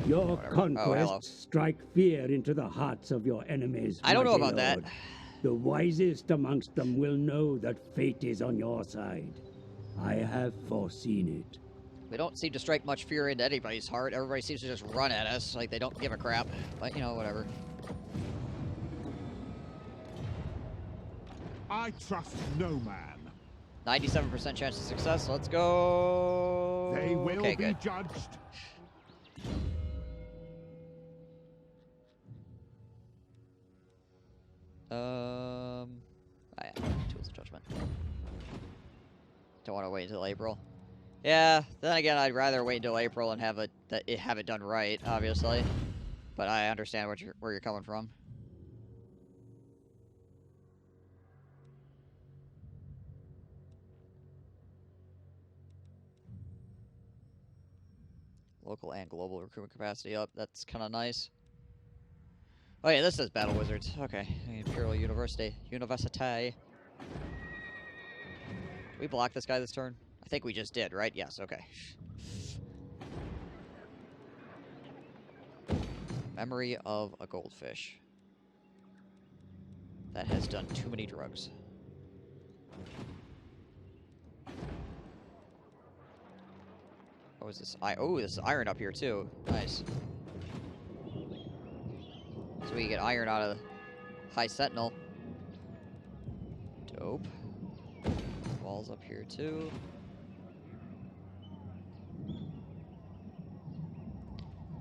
Your Whatever. conquests strike fear into the hearts of your enemies. I don't know mighty about that. lord. The wisest amongst them will know that fate is on your side. I have foreseen it. We don't seem to strike much fear into anybody's heart. Everybody seems to just run at us like they don't give a crap. But, you know, whatever. I trust no man. 97% chance of success. Let's go. They will okay, be good. judged. Oh yeah, Tools of Judgment. Don't want to wait until April. Yeah, then again, I'd rather wait until April and have it done right, obviously. But I understand where you're coming from. Local and global recruitment capacity up. That's kind of nice. Oh yeah, this says Battle Wizards. Okay, Imperial University. Did we block this guy this turn? I think we just did, right? Yes, okay. Memory of a goldfish that has done too many drugs. What was this? Oh, this is iron up here too. Nice. So we get iron out of High Sentinel. Dope. Walls up here too.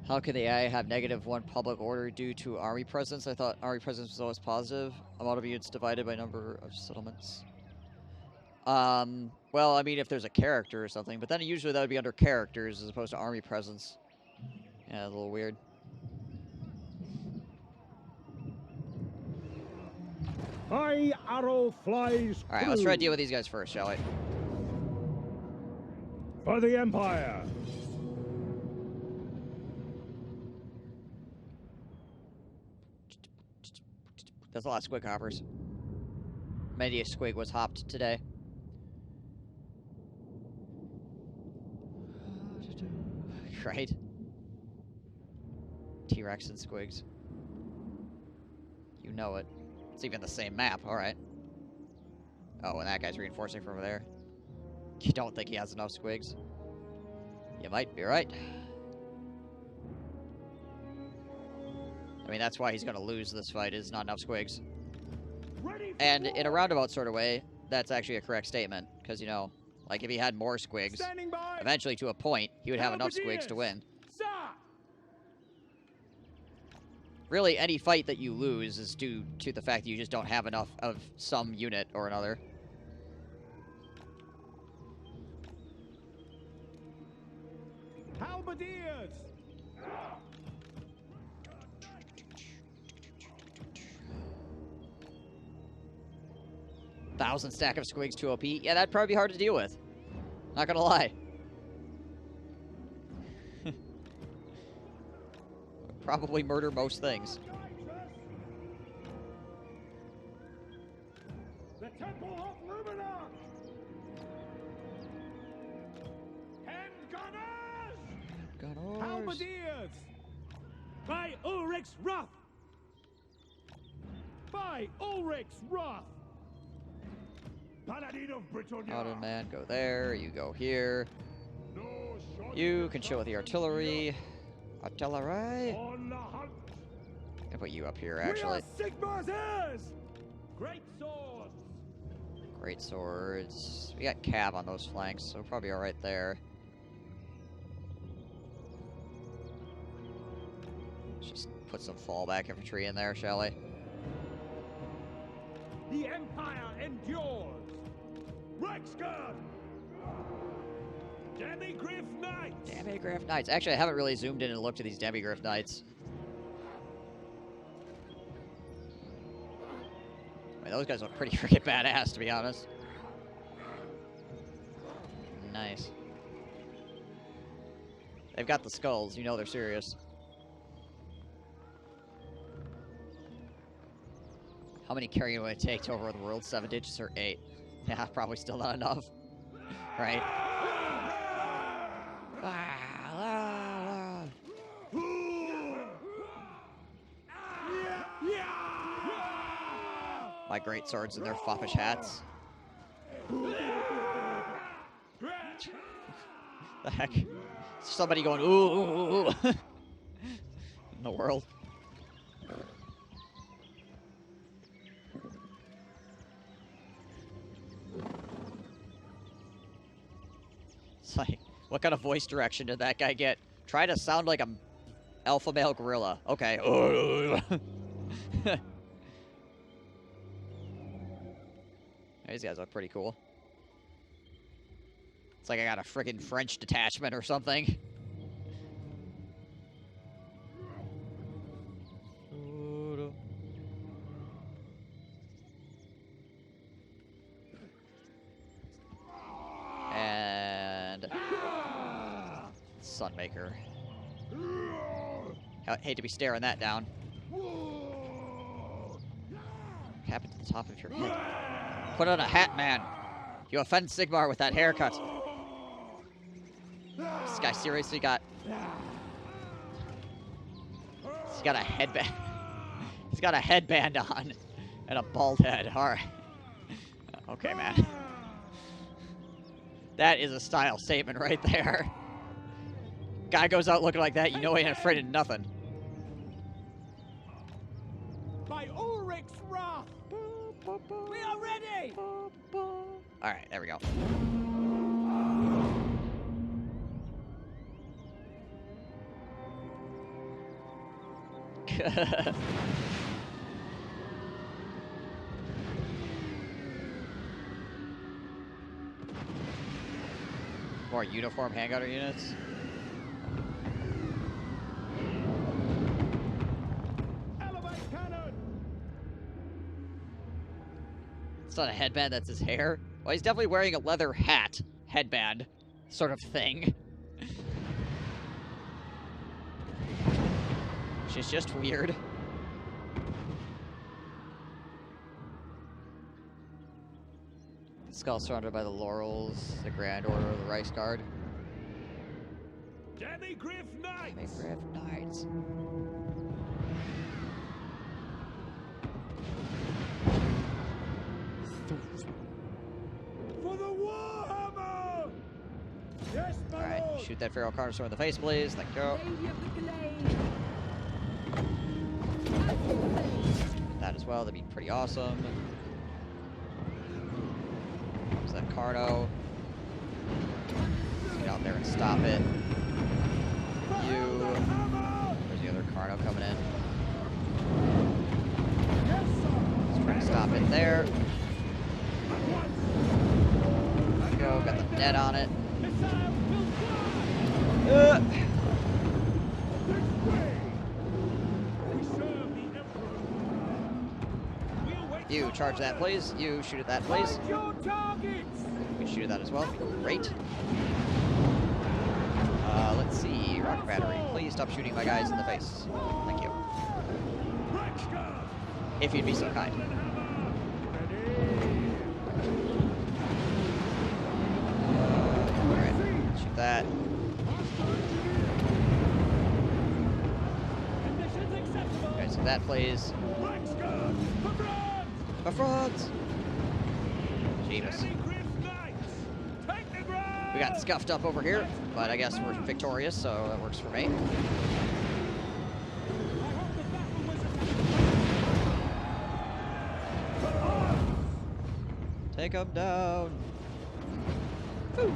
How can the AI have -1 public order due to army presence? I thought army presence was always positive. Amount of units divided by number of settlements. Well, I mean, if there's a character or something, but then usually that would be under characters as opposed to army presence. Yeah, a little weird. My arrow flies. Alright, let's try to deal with these guys first, shall we? For the Empire. That's a lot of squig hoppers. Many a squig was hopped today. Right? T-Rex and squigs. You know it. It's even the same map, alright. Oh, and that guy's reinforcing from over there. You don't think he has enough squigs? You might be right. I mean, that's why he's going to lose this fight, is not enough squigs. And in a roundabout sort of way, that's actually a correct statement. Because, you know, like if he had more squigs, eventually to a point, he would have enough squigs to win. Really, any fight that you lose is due to the fact that you just don't have enough of some unit or another. Halberdiers! 1,000 stack of squigs, 2 OP. Yeah, that'd probably be hard to deal with. Not gonna lie. Probably murder most things. The Temple of Lumina! Hand gunners! Gunners! Halberdiers! By Ulrich's wrath. By Ulrich's wrath! Paladin of Britannia! Autumn man, go there. You go here. No shot You can chill with the artillery. Artillery? on the hunt! I'll put you up here, actually. Sigmar's heirs! Great swords! Great swords. We got Cav on those flanks, so we're probably alright there. Let's just put some fallback infantry in there, shall we? The Empire endures! Rexguard! Demigryph Knights! Demigryph Knights. Actually, I haven't really zoomed in and looked at these Demigryph Knights. I mean, those guys look pretty freaking badass, to be honest. Nice. They've got the skulls. You know they're serious. How many carrying would it take to overrun the world? 7 digits or 8? Yeah, probably still not enough. Right? My great swords and their foppish hats. The heck? Somebody going, ooh, ooh, ooh, ooh. In the world. It's like, what kind of voice direction did that guy get? Try to sound like a alpha male gorilla. Okay. These guys look pretty cool. It's like I got a friggin' French detachment or something. And Sunmaker. I hate to be staring that down. What happened to the top of your head? Put on a hat, man. You offend Sigmar with that haircut. This guy seriously got... He's got a headband. He's got a headband on. And a bald head. Alright. Okay, man. That is a style statement right there. Guy goes out looking like that, you know he ain't afraid of nothing. By Ulrich's wrath! We are ready! Alright, there we go. More uniform handgunner units. Elevate cannon! It's not a headband, that's his hair. Well, he's definitely wearing a leather hat, headband, sort of thing. Which is just weird. Skull surrounded by the laurels, the Grand Order of the Reichsguard. Demigriff Knights! Demigriff Knights. For the Warhammer! Yes, my Alright, lord! shoot that Feral Carnosaur in the face, please. Thank you. That as well, that'd be pretty awesome. There's that Carno. Let's get out there and stop it. You. There's the other Carno coming in. Let's try to stop it there. There we go, got the net on it. You charge that, please. You shoot at that, please. Your targets! We can shoot at that as well. Great. Let's see. Rocket battery. Please stop shooting my guys in the face. Thank you. If you'd be so kind. Alright, shoot that. Okay, so that, please. For frauds! Jesus. We got scuffed up over here, but I guess we're victorious, so that works for me. Take them down. Woo.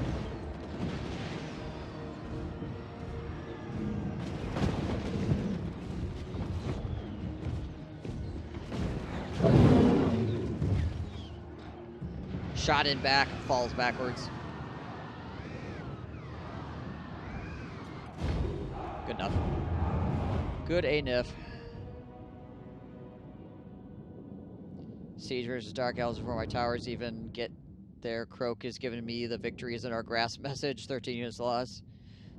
Shot in back, falls backwards. Good enough. Good enough. Siege versus Dark Elves before my towers even get there. Croak is giving me the victories in our grass message. 13 units lost.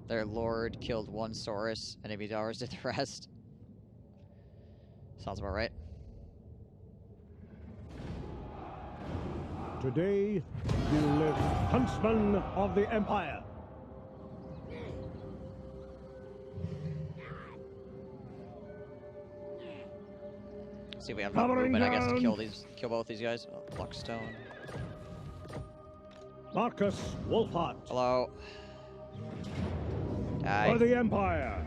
Their lord killed one Saurus. Enemy towers did the rest. Sounds about right. Today, you live Huntsman of the Empire. See if we have enough movement, I guess, to kill both these guys. Oh, Luckstone. Markus Wolfhart. Hello. Die. For the Empire.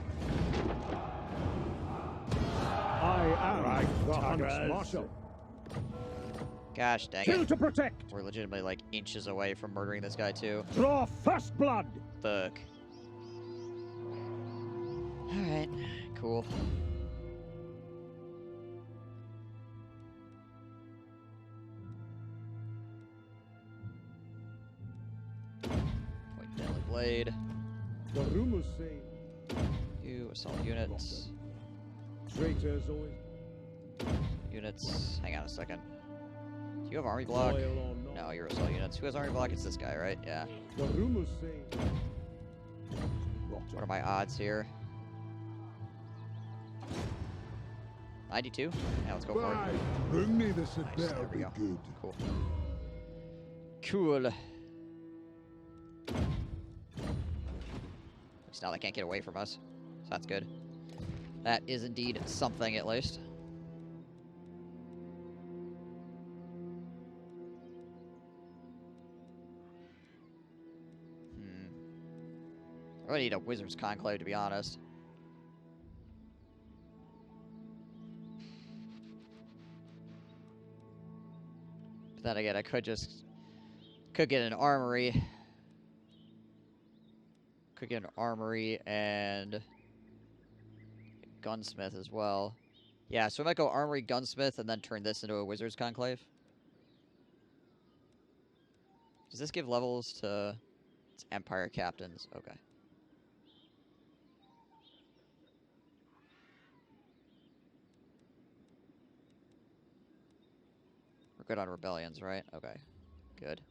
I am the Hunts Marshal. Gosh dang Kill it. to protect. We're legitimately like inches away from murdering this guy too. Draw first blood. Fuck. Alright, cool. Point deadly blade. The rumors say You assault units. traitors always Units. Hang on a second. Do you have army block? loyal or not. No, you're assault units. Who has army block? It's this guy, right? Yeah. The rumors say What are my odds here? 92? Yeah, let's go for it. Bring me this, it Nice, better there we be go. good. Cool. Cool. At least now they can't get away from us. So that's good. That is indeed something, at least. I really need a Wizard's Conclave, to be honest. But then again, I could get an armory. Could get an armory and a gunsmith as well. Yeah, so I might go armory, gunsmith, and then turn this into a Wizard's Conclave. Does this give levels to its Empire captains? Okay. We're good on rebellions, right? Okay. Good.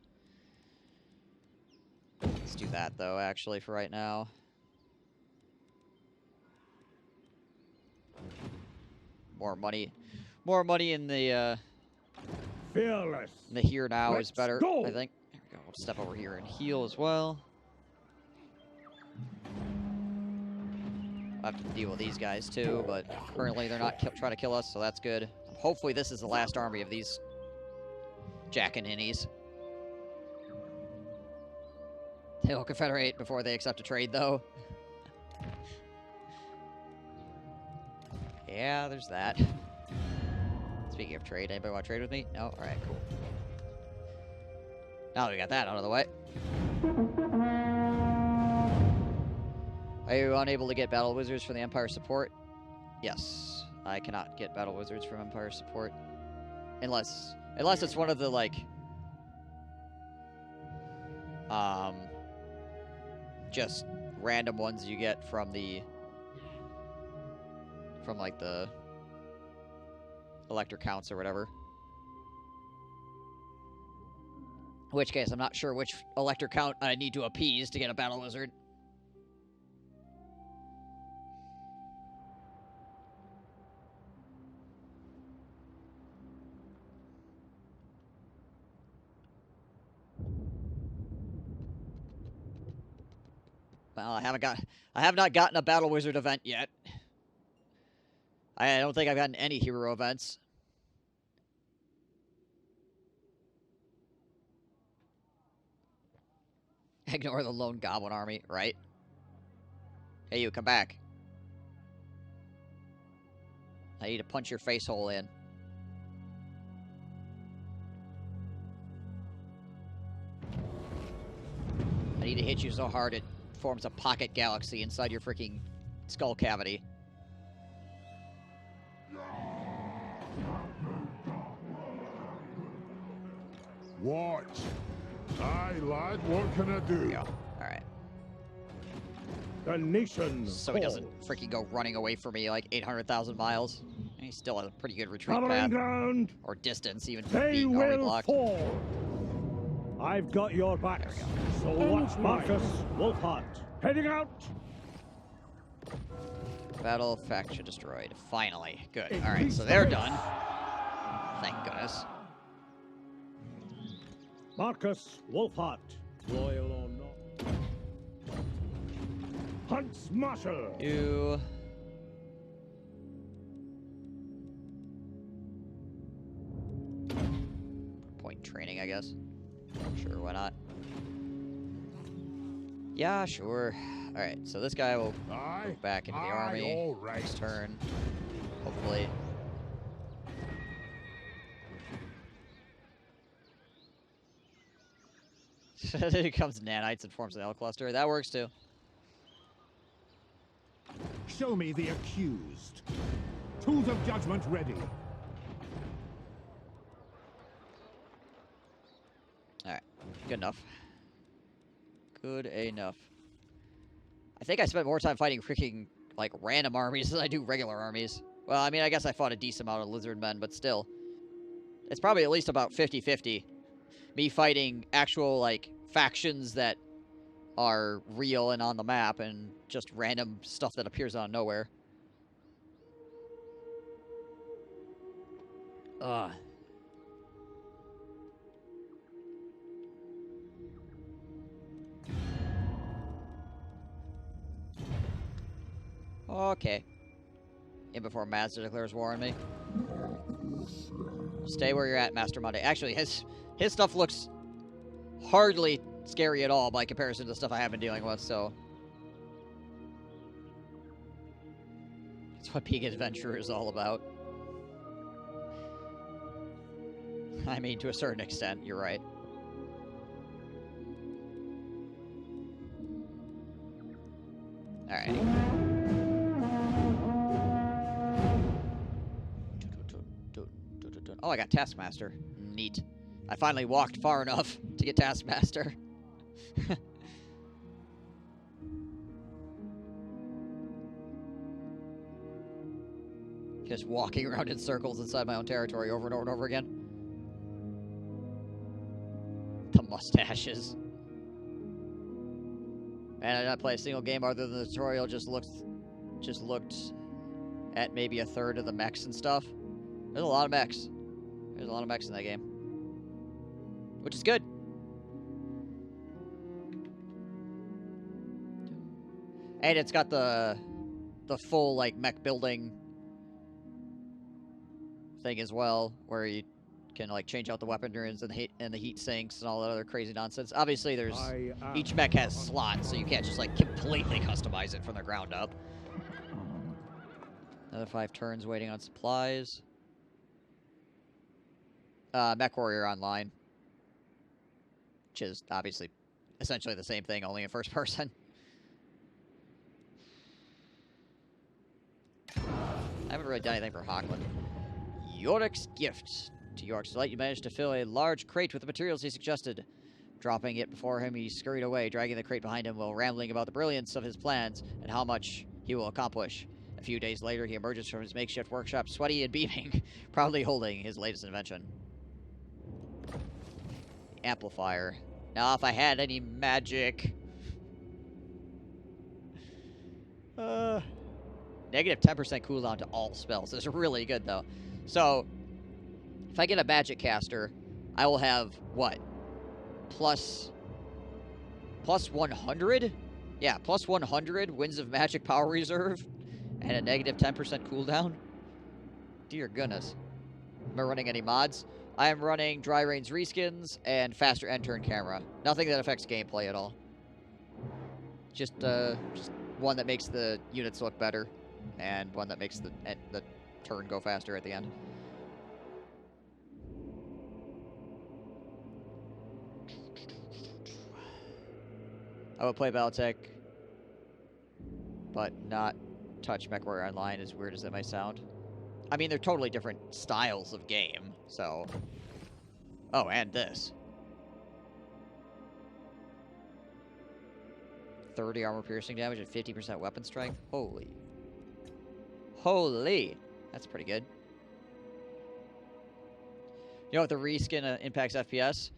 Let's do that, though, actually, for right now. More money. More money in the, fearless. in the here now Let's is better, go. I think. There we go. We'll step over here and heal as well. I'll have to deal with these guys, too, but currently they're not trying to kill us, so that's good. Hopefully this is the last army of these Jack and Innies. They'll confederate before they accept a trade, though. Yeah, there's that. Speaking of trade, anybody want to trade with me? No? Alright, cool. Now that we got that out of the way. Are you unable to get battle wizards from the Empire support? Yes. I cannot get battle wizards from Empire support. Unless it's one of the, like... just random ones you get from the... from, like, the... elector counts or whatever. In which case, I'm not sure which elector count I need to appease to get a battle wizard. Well, I have not gotten a battle wizard event yet. I don't think I've gotten any hero events. Ignore the lone goblin army, right? Hey, you, come back. I need to punch your face hole in. I need to hit you so hard it forms a pocket galaxy inside your freaking skull cavity. Watch. Aye, lad, what can I do? There we go. Alright. The nation So he doesn't freaking go running away from me like 800,000 miles. He still has a pretty good retreat covering path. ground. Or distance, even They being army will blocked. fall. I've got your back. So watch Markus Wolfhart. Heading out. Battle faction destroyed. Finally. Good. Alright, so they're done. Thank goodness. Markus Wolfhart. Loyal or not. Hunts Marshal. You. point in training, I guess. Sure, why not? Yeah, sure. Alright, so this guy will go back into the army next turn. Hopefully. It becomes nanites and forms an L cluster. That works too. Show me the accused. Tools of judgment ready. Alright, good enough. Good enough. I think I spent more time fighting freaking, like, random armies than I do regular armies. Well, I mean, I guess I fought a decent amount of lizard men, but still. It's probably at least about 50-50. Me fighting actual, like, factions that are real and on the map, and just random stuff that appears out of nowhere. Okay. In before Mazda declares war on me. Stay where you're at, Master Monday. Actually, his stuff looks hardly scary at all by comparison to the stuff I have been dealing with, so... That's what being an adventurer is all about. I mean, to a certain extent, you're right. Alright. Oh, I got Taskmaster. Neat. I finally walked far enough to get Taskmaster. Just walking around in circles inside my own territory over and over and over again. The mustaches. Man, I did not play a single game other than the tutorial. Just looked at maybe a third of the mechs and stuff. There's a lot of mechs. There's a lot of mechs in that game. Which is good. And it's got the full, like, mech building thing as well, where you can, like, change out the weapon turns and the heat sinks and all that other crazy nonsense. Obviously, there's each mech has slots, so you can't just, like, completely customize it from the ground up. Another 5 turns waiting on supplies. Mech Warrior Online. Which is obviously essentially the same thing, only in first person. I haven't really done anything for Hockland. Yorick's gift. To Yorick's delight, you managed to fill a large crate with the materials he suggested. Dropping it before him, he scurried away, dragging the crate behind him while rambling about the brilliance of his plans and how much he will accomplish. A few days later, he emerges from his makeshift workshop, sweaty and beaming, proudly holding his latest invention. The amplifier. Now, if I had any magic... Negative 10% cooldown to all spells. This is really good, though. So, if I get a magic caster, I will have, what? Plus 100? Yeah, plus 100 Winds of Magic Power Reserve and a negative 10% cooldown. Dear goodness. Am I running any mods? I am running Dry Rain's reskins and faster end turn camera. Nothing that affects gameplay at all. Just one that makes the units look better, and one that makes the turn go faster at the end. I would play Battletech, but not touch MechWarrior Online, as weird as that might sound. I mean, they're totally different styles of game, so... Oh, and this. 30 armor piercing damage and 50% weapon strength. Holy. Holy! That's pretty good. You know what the reskin impacts FPS?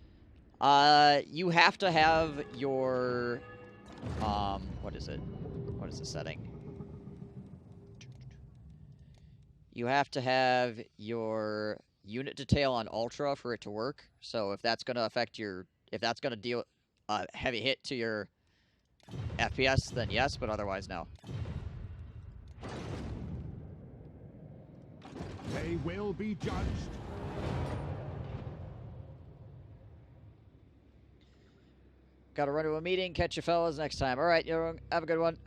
You have to have your... what is it? What is the setting? You have to have your unit detail on Ultra for it to work. So if that's going to affect your... If that's going to deal a heavy hit to your FPS, then yes, but otherwise no. They will be judged. Gotta run to a meeting. Catch you fellas next time. All right, have a good one.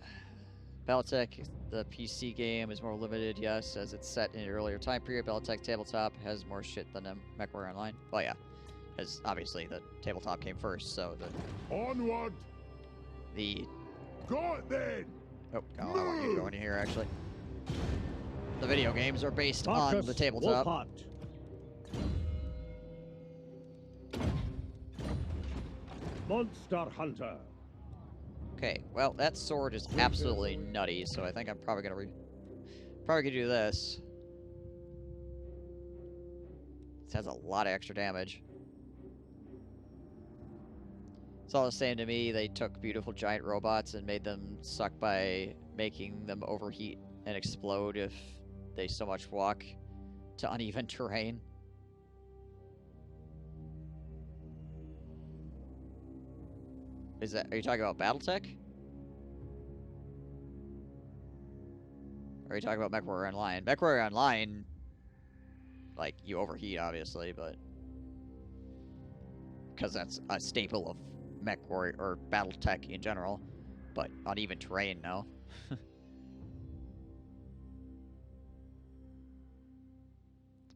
Battletech, the PC game, is more limited, yes, as it's set in an earlier time period. Battletech Tabletop has more shit than MechWarrior Online. Well, yeah, because obviously the tabletop came first, so Onward! the... Go it then! Oh, I want you to go in here, actually. The video games are based Markus on the tabletop. Wolfhart. Monster Hunter. Okay, well, that sword is absolutely nutty, so I think I'm probably gonna do this. This has a lot of extra damage. It's all the same to me. They took beautiful giant robots and made them suck by making them overheat and explode if they so much walk to uneven terrain. Are you talking about Battletech? Or are you talking about MechWarrior Online? MechWarrior Online, like, you overheat, obviously, but... because that's a staple of MechWarrior, or Battletech in general. But uneven terrain, no.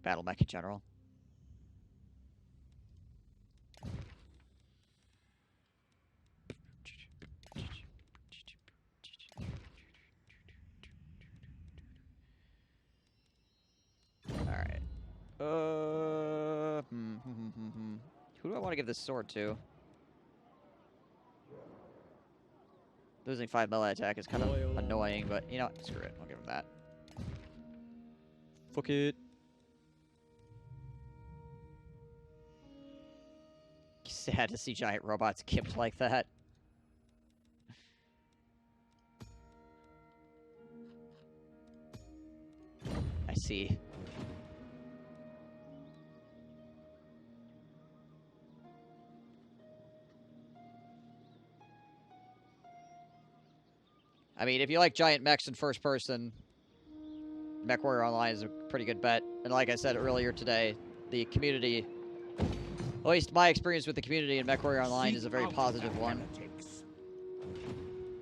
Battle Mech in general. Alright. Who do I want to give this sword to? Losing 5 melee attack is kind of annoying, but you know what? Screw it. I'll give him that. Fuck it. Sad to see giant robots kipped like that. I see. I mean, if you like giant mechs in first person, MechWarrior Online is a pretty good bet. And like I said earlier today, the community, at least my experience with the community in MechWarrior Online is a very positive one.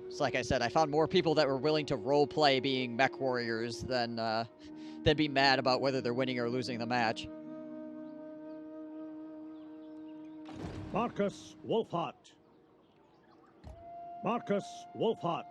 It's like I said, I found more people that were willing to roleplay being mech warriors than be mad about whether they're winning or losing the match. Markus Wolfhart. Markus Wolfhart.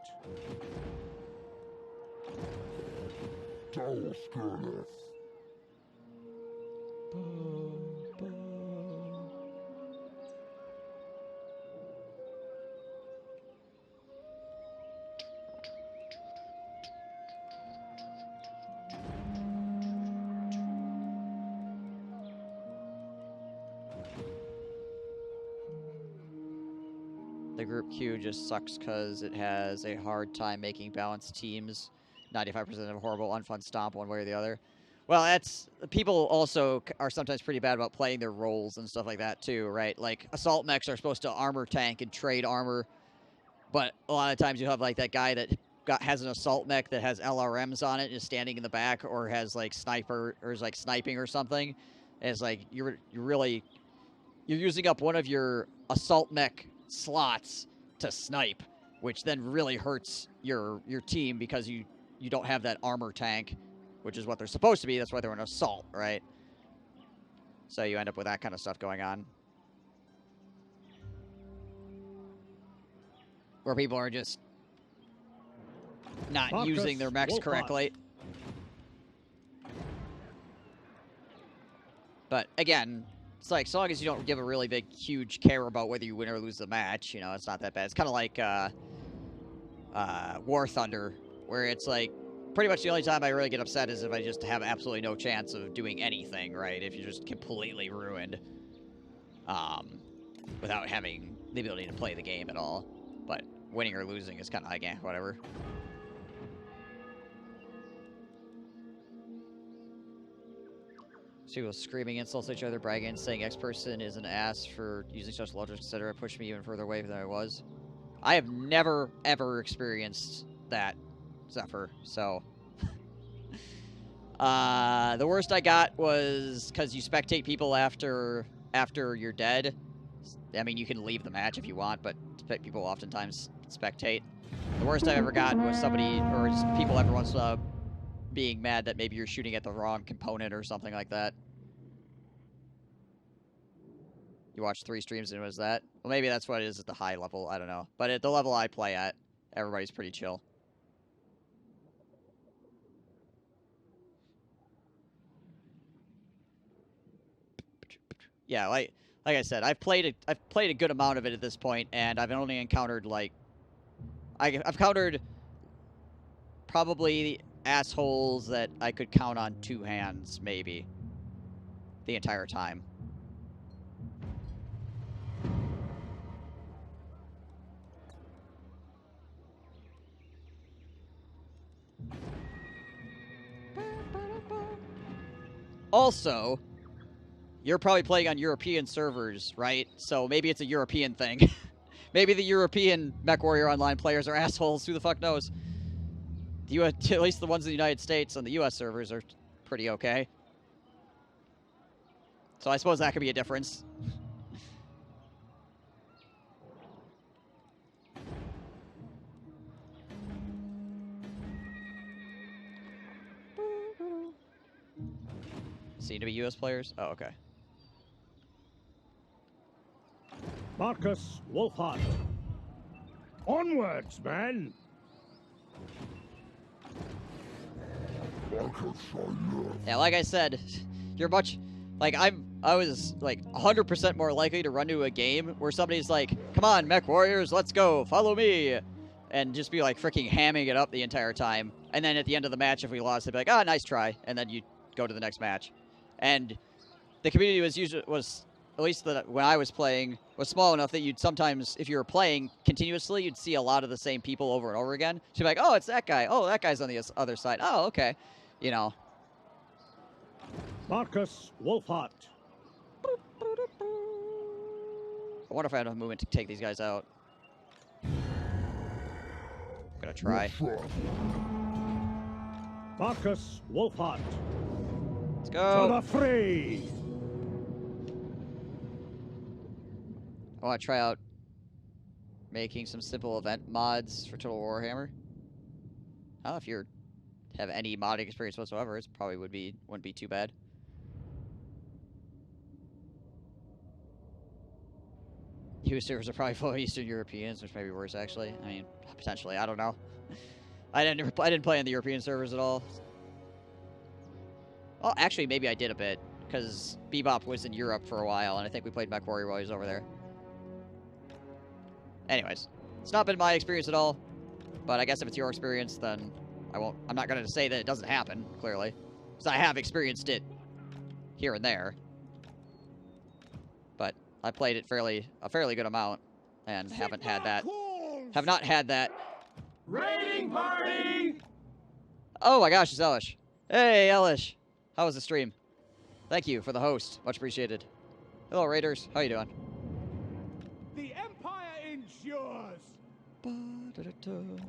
The group Q just sucks because it has a hard time making balanced teams. 95% of horrible, unfun stomp one way or the other. Well, that's... people also are sometimes pretty bad about playing their roles and stuff like that, too, right? Like, assault mechs are supposed to armor tank and trade armor, but a lot of times you have, like, that guy that has an assault mech that has LRMs on it and is standing in the back, or has, like, sniper, or is, like, sniping or something. And it's like, you're using up one of your assault mech slots to snipe, which then really hurts your team because you don't have that armor tank, which is what they're supposed to be. That's why they're an assault, right? So you end up with that kind of stuff going on, where people are just not using their mechs correctly. But again, it's like, so long as you don't give a really big, huge care about whether you win or lose the match, you know, it's not that bad. It's kind of like War Thunder, where it's like, pretty much the only time I really get upset is if I just have absolutely no chance of doing anything, right? If you're just completely ruined without having the ability to play the game at all. But winning or losing is kind of like, eh, whatever. People screaming insults at each other, bragging, saying X person is an ass for using such logic, etc. pushed me even further away than I was. I have never, ever experienced that, Zephyr, so... the worst I got was because you spectate people after you're dead, I mean, you can leave the match if you want, but people oftentimes spectate. The worst I've ever gotten was somebody, or just people everyone's being mad that maybe you're shooting at the wrong component or something like that. You watched 3 streams and it was that? Well, maybe that's what it is at the high level. I don't know. But at the level I play at, everybody's pretty chill. Yeah, like I said, I've played a good amount of it at this point, and I've only encountered like I've encountered probably assholes that I could count on 2 hands, maybe, the entire time. Also, you're probably playing on European servers, right? So maybe it's a European thing. Maybe the European MechWarrior Online players are assholes. Who the fuck knows? At least the ones in the United States on the US servers are pretty okay. So I suppose that could be a difference. Seem to be US players? Oh, okay. Markus Wolfhart. Onwards, man! Yeah, like I said, you're much... Like, I was, like, 100% more likely to run to a game where somebody's like, come on, Mech Warriors, let's go, follow me! And just be, like, freaking hamming it up the entire time. And then at the end of the match, if we lost, they'd be like, oh, nice try. And then you go to the next match. And the community was at least when I was playing, was small enough that you'd sometimes, if you were playing continuously, you'd see a lot of the same people over and over again. So you'd be like, oh, it's that guy. Oh, that guy's on the other side. Oh, okay. You know. Markus Wolfhart. I wonder if I had enough movement to take these guys out. I'm gonna try. Markus Wolfhart. Let's go. To the fray. I want to try out making some simple event mods for Total Warhammer. I don't know if you have any modding experience whatsoever. It probably wouldn't be too bad. US servers are probably full of Eastern Europeans, which may be worse actually. I mean, potentially. I don't know. I didn't play on the European servers at all. Well, actually, maybe I did a bit because Bebop was in Europe for a while, and I think we played MechWarrior while he was over there. Anyways, it's not been my experience at all, but I guess if it's your experience, then I'm not going to say that it doesn't happen, clearly, because I have experienced it here and there. But I played it a fairly good amount, and have not had that. Raiding party! Oh my gosh, it's Elish. Hey, Elish. How was the stream? Thank you for the host. Much appreciated. Hello, Raiders. How you doing? The Empire endures! Halberdiers!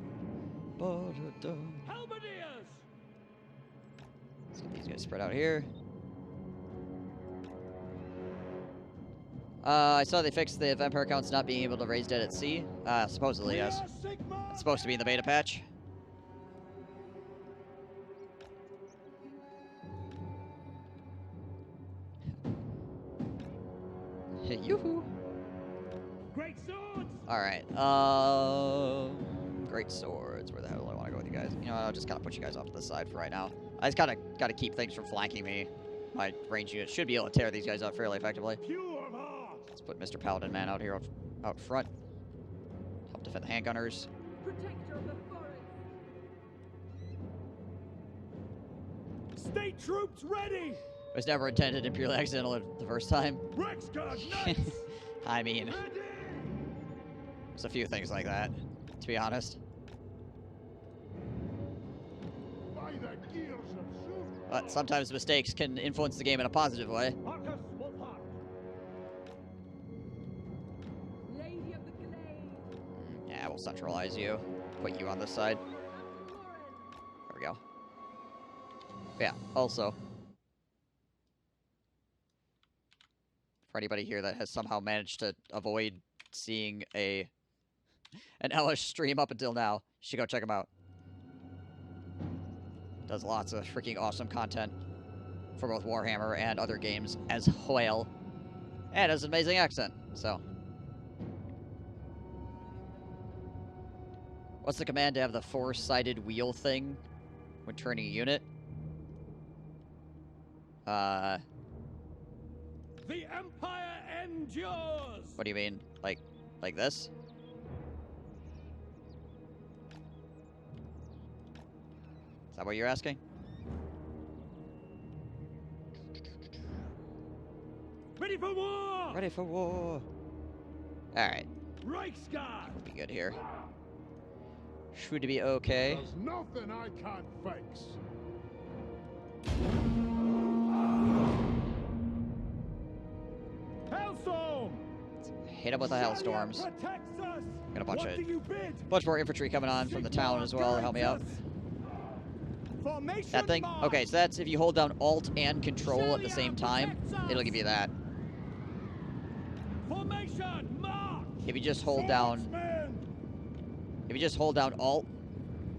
Let's get these guys spread out here. I saw they fixed the vampire counts not being able to raise dead at sea. Supposedly, yes. It's supposed to be in the beta patch. Yoo-hoo! Great swords! Alright, great swords. Where the hell do I want to go with you guys? You know what, I'll just kind of put you guys off to the side for right now. I just kind of got to keep things from flanking me. My range unit should be able to tear these guys out fairly effectively. Let's put Mr. Paladin Man out here out front. Help defend the handgunners. Protector of the forest. State troops ready! It was never intended and purely accidental the first time. I mean, there's a few things like that, to be honest. But sometimes mistakes can influence the game in a positive way. Markus Wolfhart. Lady of the Glade. Yeah, we'll centralize you. Put you on this side. There we go. Yeah, also, For anybody here that has somehow managed to avoid seeing an Ellis stream up until now, you should go check him out. Does lots of freaking awesome content for both Warhammer and other games as well. And has an amazing accent, so. What's the command to have the 4-sided wheel thing when turning a unit? The Empire endures! What do you mean? Like this? Is that what you're asking? Ready for war! Ready for war! Alright. Reichsguard! Be good here. Should be okay. There's nothing I can't fix. Hellstorm! Hit him with the hailstorms. Protects us! Got a bunch What of do you bid? bunch more infantry coming on from the town as well to help me out. Formation That thing? march! Okay, so that's if you hold down Alt and Control at the same time, it'll give you that. Formation march! If you just hold down Swordsmen! If you just hold down Alt,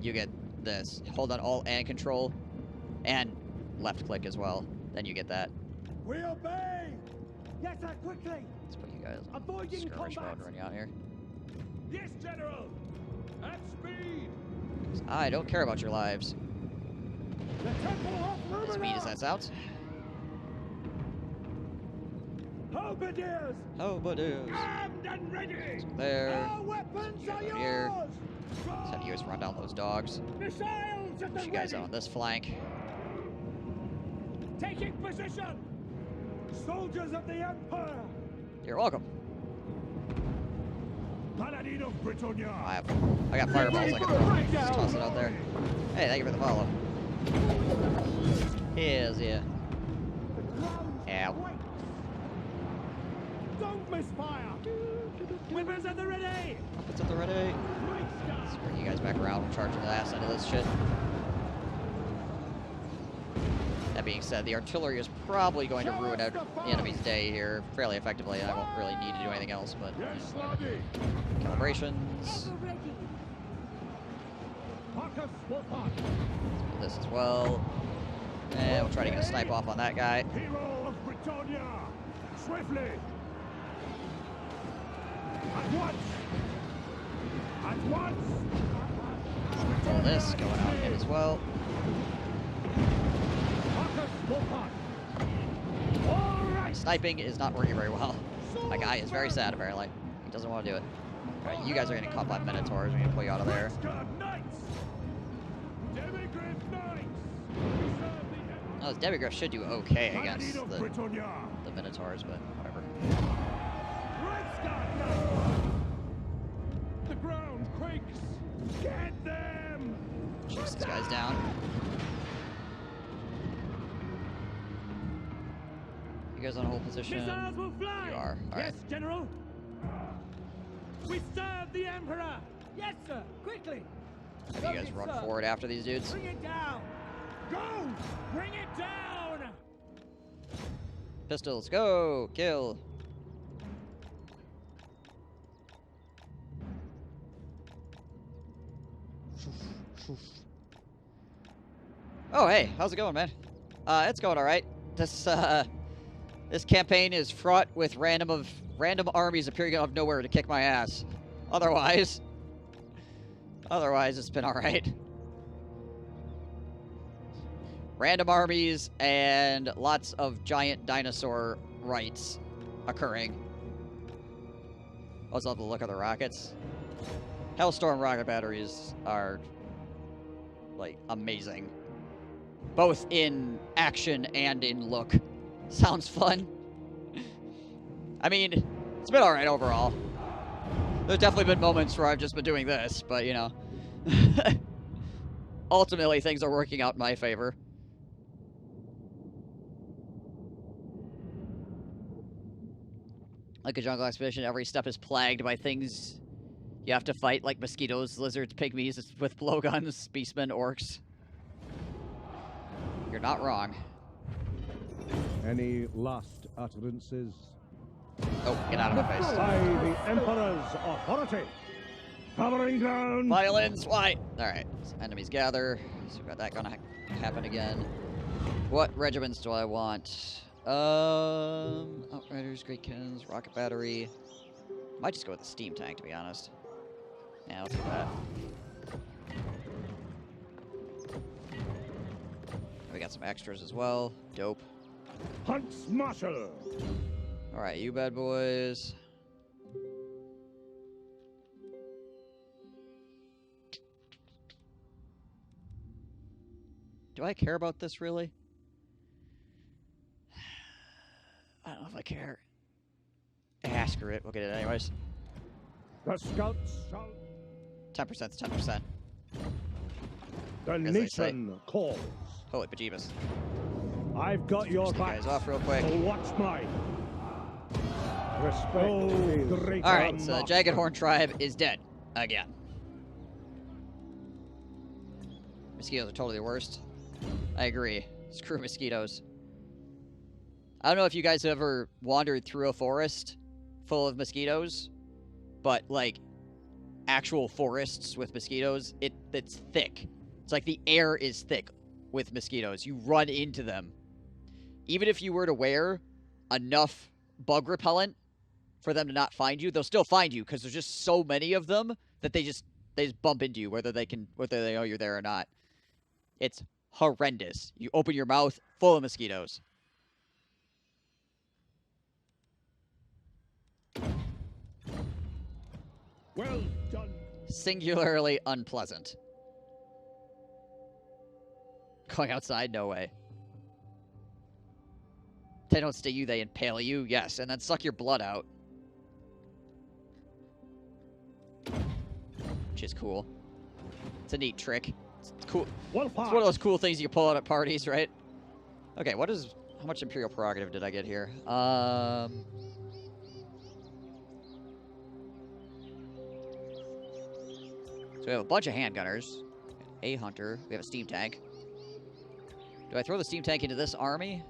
you get this. Hold down Alt and Control, and left click as well. Then you get that. We obey! Yes, sir, quickly! Let's put you guys on Avoiding skirmish mode combat. running out here. Yes, General! At speed! 'Cause I don't care about your lives. The Temple of As speed as that sounds. Halberdiers! Oh, but it is. Armed and ready! There. Our weapons You are go here. yours! Send you guys to run down those dogs. Missiles at the Put you guys ready! on this flank. Taking position! Soldiers of the Empire! You're welcome. Paladin of Britannia! I got fireballs I can throw. Just toss it out there. Hey, thank you for the follow. Here's yeah. Ow. Don't misfire! Weapons at the ready! It's at the ready. Let's bring you guys back around. We're charging the ass end of this shit. That being said, the artillery is probably going to ruin out the enemy's day here fairly effectively. I won't really need to do anything else, but Yes, laddie. calibrations. Ever ready. Marcus Wolfhart, Do this as well. And we'll try to get a snipe off on that guy. hero of Britannia! Swiftly! At once! At once! All this going on him as well. Marcus Wolfhart! All right! Sniping is not working very well. My guy is very sad, apparently. He doesn't want to do it. Alright, you guys are getting caught by Minotaurs. We're going to pull you out of there. Reichsguard Knights! Demigryph Knights! We serve the Empire! Oh, this Demigryph should do okay against Paladin of Britannia! the Minotaurs, but whatever. Reichsguard Knights! The ground quakes! Get them! Chase these guys down. You guys on hold position? Missiles will fly! You are. Alright. Yes, General! We serve the Emperor! Yes, sir. Quickly. Have you guys run forward after these dudes? Bring it down. Go! Bring it down! Pistols, go! Kill! Oh, hey, how's it going, man? It's going all right. This campaign is fraught with random armies appearing out of nowhere to kick my ass. Otherwise, it's been all right. Random armies and lots of giant dinosaur rites occurring. Also, love the look of the rockets. Hellstorm rocket batteries are, like, amazing. Both in action and in look. Sounds fun. I mean, it's been alright overall. There's definitely been moments where I've just been doing this, but, you know. Ultimately, things are working out in my favor. Like a jungle expedition, every step is plagued by things you have to fight, like mosquitoes, lizards, pygmies with blowguns, beastmen, orcs. You're not wrong. Any last utterances? Oh, get out of my face. By the Emperor's authority. Covering ground. Violins, why? Alright, enemies gather. So we got that gonna happen again. What regiments do I want? Outriders, Great Cannons, Rocket Battery. Might just go with the Steam Tank, to be honest. Yeah, let's do that. We got some extras as well. Dope. Hunts Marshal. Alright, you bad boys. Do I care about this, really? I don't know if I care. Ah, screw it. We'll get it anyways. The scouts shall... 10% is 10%. The As they nation calls. Holy bejeebus. I've got your Just back. guys off real quick. So watch mine. Respect. Alright, so the Jagged Horn tribe is dead. Again. Mosquitoes are totally the worst. I agree. Screw mosquitoes. I don't know if you guys have ever wandered through a forest full of mosquitoes, but, like, actual forests with mosquitoes, it's thick. It's like the air is thick with mosquitoes. You run into them. Even if you were to wear enough bug repellent for them to not find you, they'll still find you because there's just so many of them that they just bump into you, whether they know you're there or not. It's horrendous. You open your mouth full of mosquitoes. Well done. Singularly unpleasant. Going outside? No way. They don't sting you, they impale you, yes, and then suck your blood out. Which is cool. It's a neat trick. It's cool. It's one of those cool things you pull out at parties, right? Okay, how much Imperial Prerogative did I get here? So we have a bunch of handgunners, a hunter, we have a steam tank. Do I throw the steam tank into this army?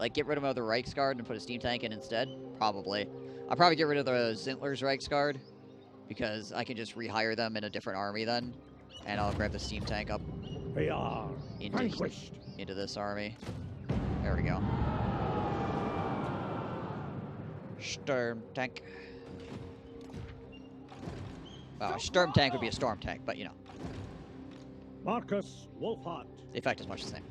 Like, get rid of the Reichsguard and put a steam tank in instead? Probably. I'll probably get rid of the Zintler's Reichsguard, because I can just rehire them in a different army then. And I'll grab the steam tank up They are into this army. There we go. Storm tank. Well, a storm tank would be a storm tank, but you know. Markus Wolfhart. The effect is much the same.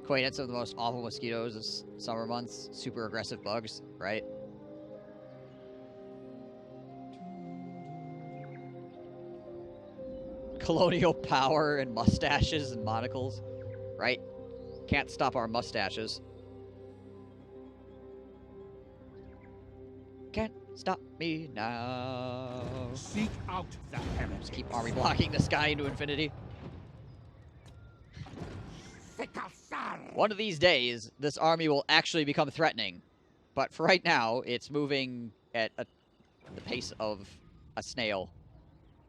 Acquaintance of the most awful mosquitoes of summer months. Super aggressive bugs, right? Colonial power and mustaches and monocles, right? Can't stop our mustaches. Can't stop me now. Seek out the heavens. Just keep army blocking the sky into infinity. One of these days, this army will actually become threatening. But for right now, it's moving at the pace of a snail,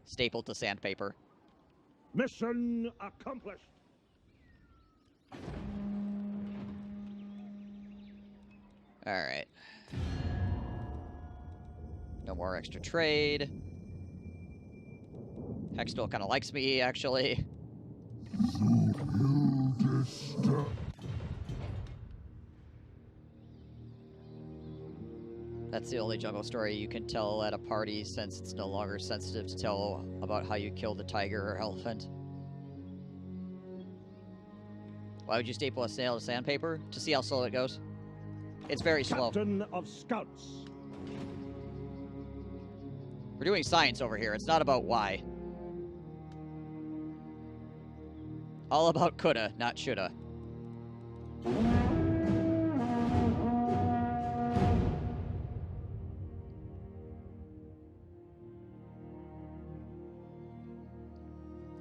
stapled to sandpaper. Mission accomplished. Alright. No more extra trade. Heck still kind of likes me, actually. That's the only jungle story you can tell at a party, since it's no longer sensitive to tell about how you killed a tiger or elephant. Why would you staple a snail to sandpaper? To see how slow it goes? It's very slow. Captain of Scouts. We're doing science over here. It's not about why. All about coulda, not shoulda.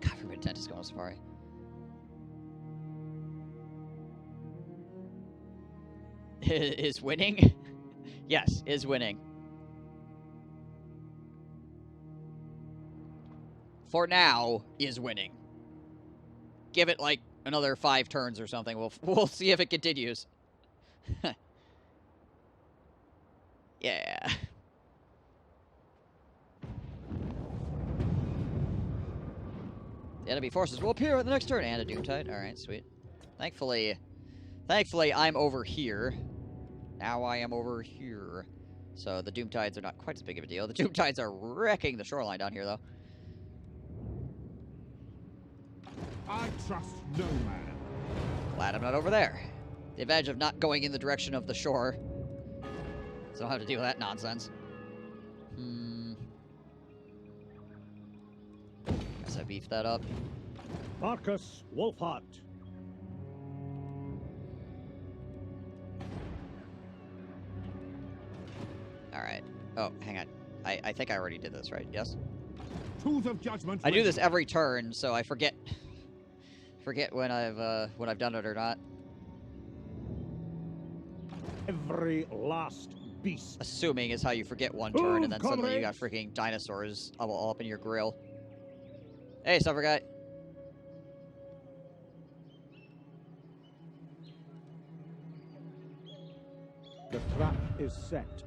God forbid Tent is going on safari. Is winning? Yes, is winning. For now, is winning. Give it like another 5 turns or something. We'll see if it continues. Enemy forces will appear at the next turn. And a Doomtide. Alright, sweet. Thankfully, I'm over here. Now I am over here. So the Doomtides are not quite as big of a deal. The Doomtides are wrecking the shoreline down here, though. I trust no man. Glad I'm not over there. The advantage of not going in the direction of the shore. So I don't have to deal with that nonsense. Guess I beefed that up. Markus Wolfhart. Alright. Oh, hang on. I think I already did this, right? Yes? Tools of judgment. I do this every turn, so I forget when I've done it or not. Every last beast. Assuming is how you forget one turn, and then suddenly you got freaking dinosaurs all up in your grill. Hey, Suffer Guy. The trap is set.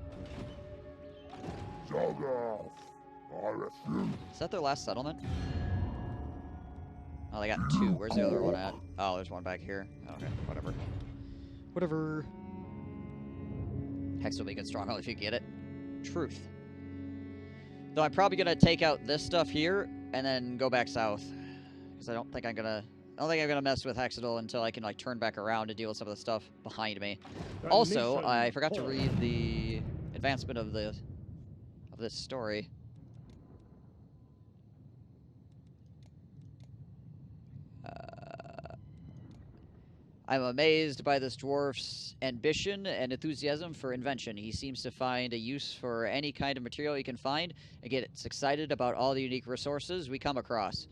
Jog off. I refuse. Is that their last settlement? Oh, they got two. Where's the other one at? Oh, there's one back here. Okay, whatever. Whatever. Hex will make it strong only if you get it. Truth. Though I'm probably gonna take out this stuff here and then go back south, because I don't think I'm gonna mess with Hexadol until I can like turn back around to deal with some of the stuff behind me. Also, I forgot to read the advancement of this story. I'm amazed by this dwarf's ambition and enthusiasm for invention. He seems to find a use for any kind of material he can find and gets excited about all the unique resources we come across.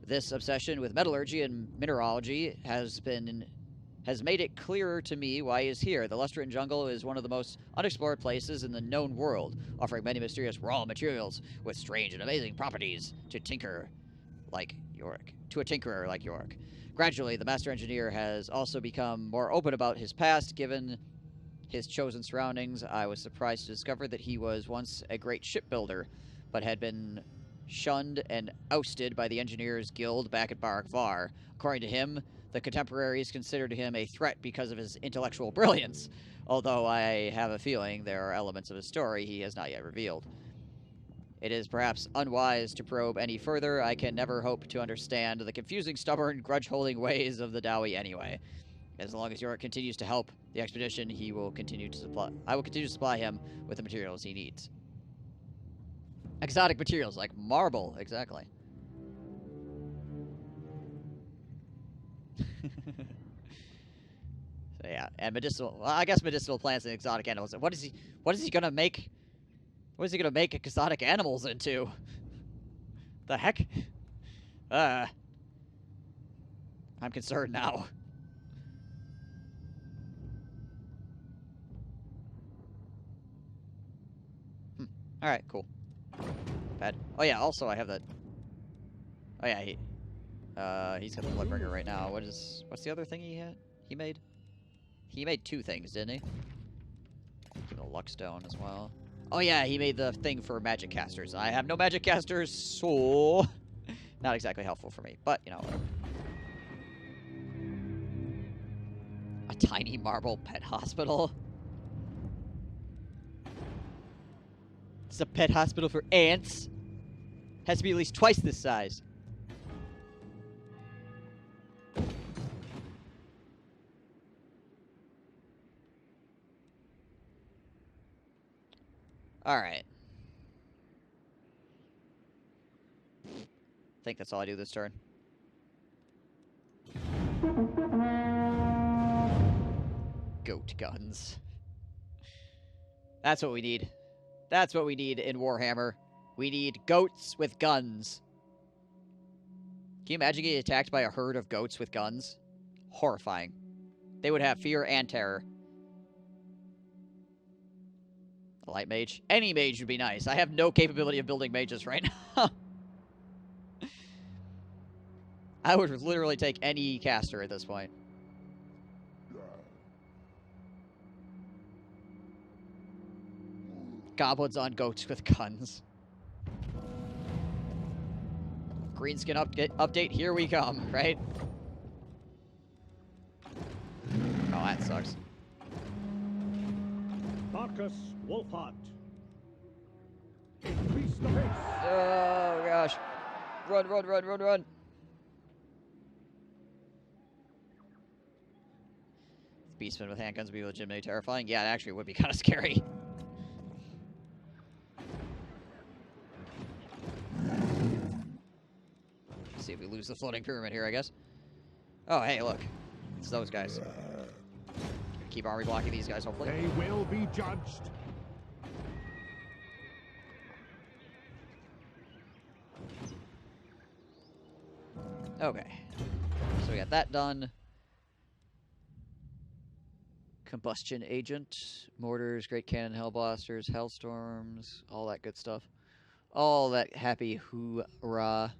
This obsession with metallurgy and mineralogy has made it clearer to me why he is here. The Lustran jungle is one of the most unexplored places in the known world, offering many mysterious raw materials with strange and amazing properties to a tinkerer like Yorick. Gradually, the Master Engineer has also become more open about his past, given his chosen surroundings. I was surprised to discover that he was once a great shipbuilder, but had been shunned and ousted by the Engineers Guild back at Barak Var. According to him, the contemporaries considered him a threat because of his intellectual brilliance, although I have a feeling there are elements of his story he has not yet revealed. It is perhaps unwise to probe any further. I can never hope to understand the confusing, stubborn, grudge-holding ways of the Dowie anyway. As long as Yorick continues to help the expedition, I will continue to supply him with the materials he needs. Exotic materials like marble, exactly. So yeah, and medicinal. Well, I guess medicinal plants and exotic animals. What is he gonna make? What is he gonna make exotic animals into? The heck? I'm concerned now. Alright, cool. Bad. Oh yeah, also I have that. Oh yeah, he's got the Bloodbringer right now. What's the other thing he made? He made two things, didn't he? Give him a luck stone as well. Oh yeah, he made the thing for magic casters. I have no magic casters, so not exactly helpful for me, but you know, whatever. A tiny marble pet hospital. It's a pet hospital for ants. Has to be at least twice this size. Alright. I think that's all I do this turn. Goat guns. That's what we need. That's what we need in Warhammer. We need goats with guns. Can you imagine getting attacked by a herd of goats with guns? Horrifying. They would have fear and terror. A light mage? Any mage would be nice. I have no capability of building mages right now. I would literally take any caster at this point. Goblins on goats with guns. Greenskin update, here we come, right? Oh, that sucks. Markus Wolfhart. Increase the pace. Oh, gosh. Run, run, run, run, run. Beastmen with handguns would be legitimately terrifying. Yeah, it actually would be kind of scary. See if we lose the floating pyramid here, I guess. Oh, hey, look. It's those guys. Keep army blocking these guys, hopefully. They will be judged. Okay. So we got that done. Combustion agent, mortars, great cannon, hellblasters, hellstorms, all that good stuff. All that happy hoorah.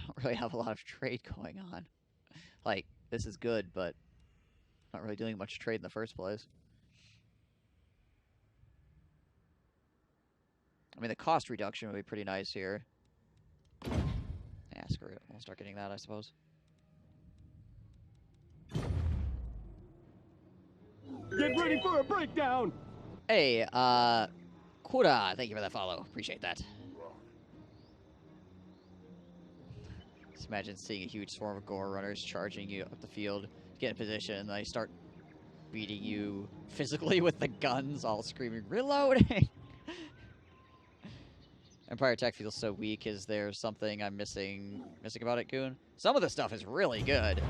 I don't really have a lot of trade going on. Like, this is good, but not really doing much trade in the first place. I mean, the cost reduction would be pretty nice here. Yeah, screw it. We'll start getting that, I suppose. Get ready for a breakdown. Hey, Kura, thank you for that follow. Appreciate that. Just imagine seeing a huge swarm of gore runners charging you up the field, get in position, and they start beating you physically with the guns, all screaming, reloading! Empire Tech feels so weak. Is there something I'm missing about it, Goon? Some of the stuff is really good,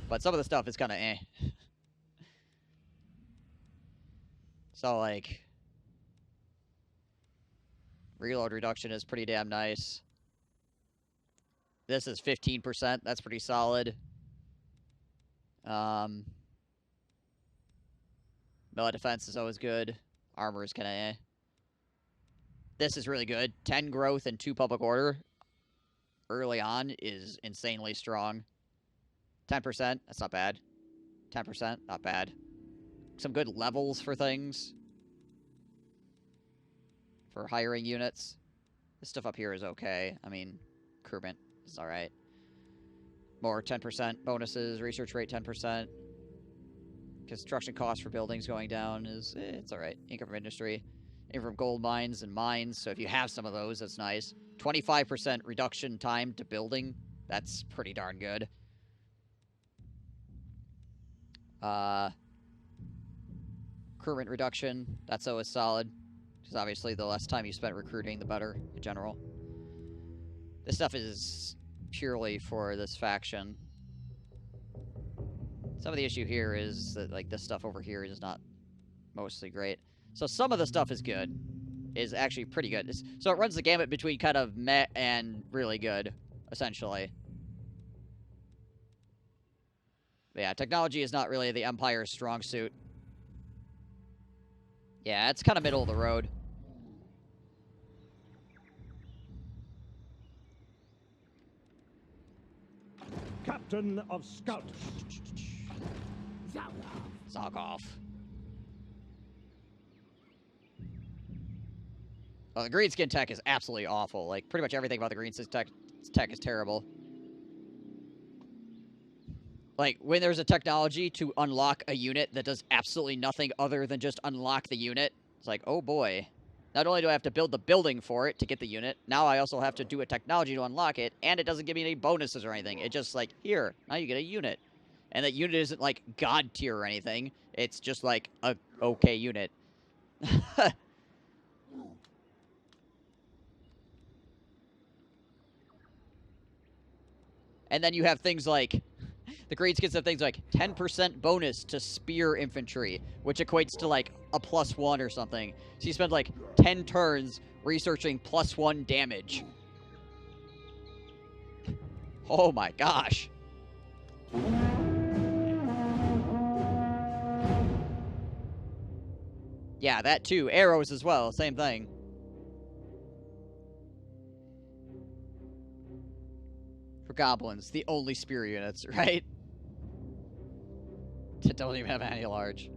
but some of the stuff is kind of eh. So, like, reload reduction is pretty damn nice. This is 15%. That's pretty solid. Melee defense is always good. Armor is kind of eh. This is really good. 10 growth and 2 public order early on is insanely strong. 10%, that's not bad. 10%, not bad. Some good levels for things. For hiring units. This stuff up here is okay. I mean, crewment is alright. More 10% bonuses, research rate 10%. Construction costs for buildings going down is, it's alright. Income from industry. Income from gold mines and mines, so if you have some of those, that's nice. 25% reduction time to building, that's pretty darn good. Recruitment reduction, that's always solid. Because obviously the less time you spent recruiting, the better in general. This stuff is purely for this faction. Some of the issue here is that, like, this stuff over here is not mostly great. So some of the stuff is good. Is actually pretty good. So it runs the gamut between kind of meh and really good, essentially. But yeah, technology is not really the Empire's strong suit. Yeah, it's kind of middle of the road. Captain of Scout. Zoggoff. Oh, the greenskin tech is absolutely awful. Like, pretty much everything about the greenskin tech is terrible. Like, when there's a technology to unlock a unit that does absolutely nothing other than just unlock the unit, it's like, oh boy. Not only do I have to build the building for it to get the unit, now I also have to do a technology to unlock it, and it doesn't give me any bonuses or anything. It's just like, here, now you get a unit. And that unit isn't, like, god tier or anything. It's just, like, a okay unit. And then you have things like, the greenskins have things like 10% bonus to spear infantry, which equates to like a +1 or something. So you spend like 10 turns researching +1 damage. Oh my gosh. Yeah, that too. Arrows as well, same thing. Goblins, the only spear units, right? That don't even have any large.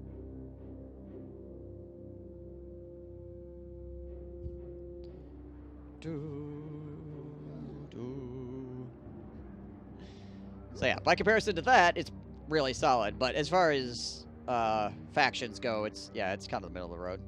So yeah, by comparison to that, it's really solid. But as far as factions go, it's kind of the middle of the road.